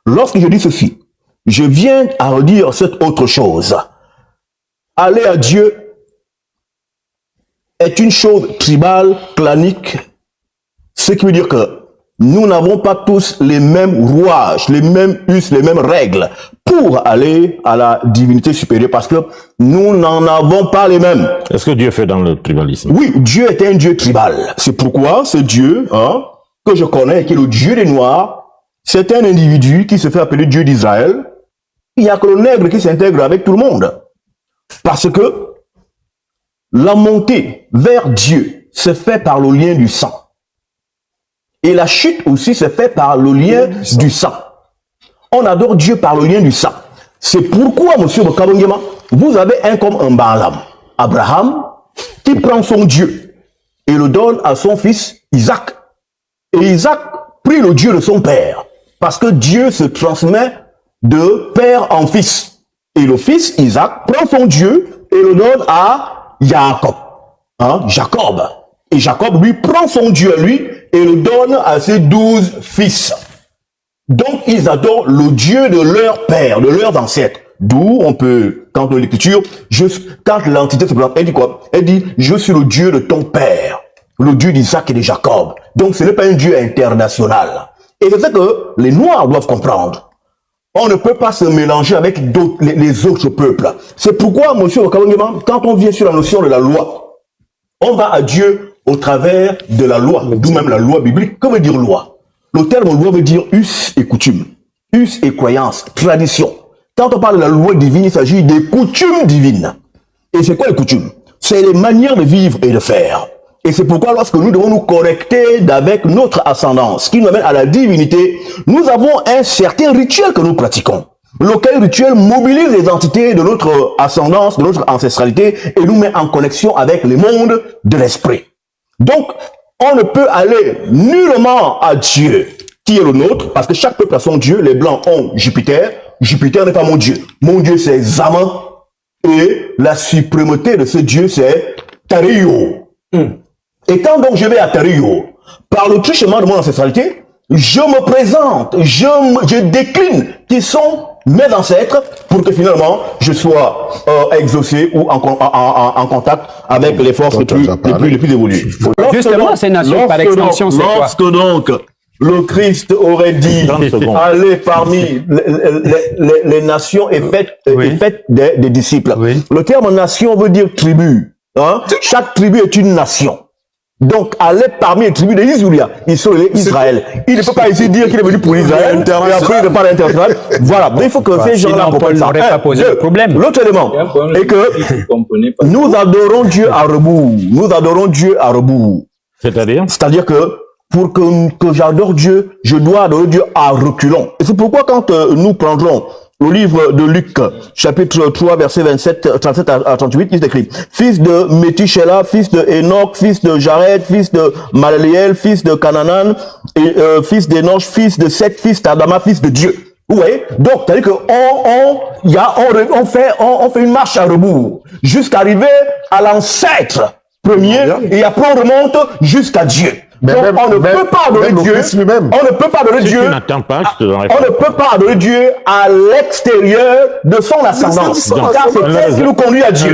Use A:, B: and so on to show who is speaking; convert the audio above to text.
A: Lorsque je dis ceci, je viens à redire cette autre chose. Aller à Dieu est une chose tribale, clanique, ce qui veut dire que nous n'avons pas tous les mêmes rouages, les mêmes us, les mêmes règles pour aller à la divinité supérieure parce que nous n'en avons pas les mêmes.
B: Est-ce que Dieu fait dans le tribalisme?
A: Oui, Dieu est un Dieu tribal. C'est pourquoi ce Dieu que je connais, qui est le Dieu des Noirs, c'est un individu qui se fait appeler Dieu d'Israël. Il n'y a que le nègre qui s'intègre avec tout le monde. Parce que la montée vers Dieu se fait par le lien du sang. Et la chute aussi se fait par le lien du sang. On adore Dieu par le lien du sang. C'est pourquoi, monsieur Kabongema, vous avez un comme un Balaam, Abraham, qui prend son Dieu et le donne à son fils Isaac. Et Isaac prie le Dieu de son père. Parce que Dieu se transmet de père en fils. Et le fils Isaac prend son Dieu et le donne à Jacob. Jacob. Et Jacob, lui, prend son Dieu à lui et le donne à ses 12 fils. Donc, ils adorent le Dieu de leur père, de leurs ancêtres. D'où on peut, quand on lit l'écriture, quand l'entité se présente, elle dit quoi? Elle dit, je suis le Dieu de ton père, le Dieu d'Isaac et de Jacob. Donc, ce n'est pas un Dieu international. Et c'est ça que les Noirs doivent comprendre. On ne peut pas se mélanger avec les autres peuples. C'est pourquoi, monsieur Okawangema, quand on vient sur la notion de la loi, on va à Dieu au travers de la loi, d'où même la loi biblique. Que veut dire loi? Le terme loi veut dire us et coutume, us et croyance, tradition. Quand on parle de la loi divine, il s'agit des coutumes divines. Et c'est quoi les coutumes? C'est les manières de vivre et de faire. Et c'est pourquoi lorsque nous devons nous correcter avec notre ascendance, qui nous amène à la divinité, nous avons un certain rituel que nous pratiquons. Lequel rituel mobilise les entités de notre ascendance, de notre ancestralité, et nous met en connexion avec les mondes de l'esprit. Donc, on ne peut aller nullement à Dieu, qui est le nôtre, parce que chaque peuple a son Dieu. Les Blancs ont Jupiter. Jupiter n'est pas mon Dieu. Mon Dieu, c'est Zaman. Et la suprêmeté de ce Dieu, c'est Tario. Et quand donc je vais à Tario, par le truchement de mon ancestralité, je me présente, je décline qui sont mes ancêtres pour que finalement je sois exaucé ou en contact avec les forces les plus évoluées.
C: Justement, ces nations par extension, c'est quoi?
A: Lorsque donc le Christ aurait dit allez parmi les nations et faites des disciples. Oui. Le terme nation veut dire tribu. Chaque tribu est une nation. Donc, aller parmi les tribus de Isouria, Israël. Il ne peut pas ici dire qu'il est venu pour Israël, et après il ne parle international. Voilà. Mais il faut que ces gens-là comprennent ça. L'autre élément est que nous adorons Dieu à rebours. Nous adorons Dieu à rebours. C'est-à-dire que pour que j'adore Dieu, je dois adorer Dieu à reculons. Et c'est pourquoi quand nous prendrons le livre de Luc, chapitre 3, verset 37 à 38, il est écrit « Fils de Métushela, fils de Enoch, fils de Jared, fils de Malaliel, fils de Cananan, et, fils d'Enoch, fils de Seth, fils d'Adama, fils de Dieu. » Vous voyez? Donc, c'est-à-dire qu'on fait une marche à rebours jusqu'à arriver à l'ancêtre premier et après on remonte jusqu'à Dieu. Donc, on ne peut pas adorer Dieu. On ne peut pas adorer Dieu. On ne peut pas adorer Dieu à l'extérieur de son ascendance. Car c'est ce qui nous conduit à Dieu.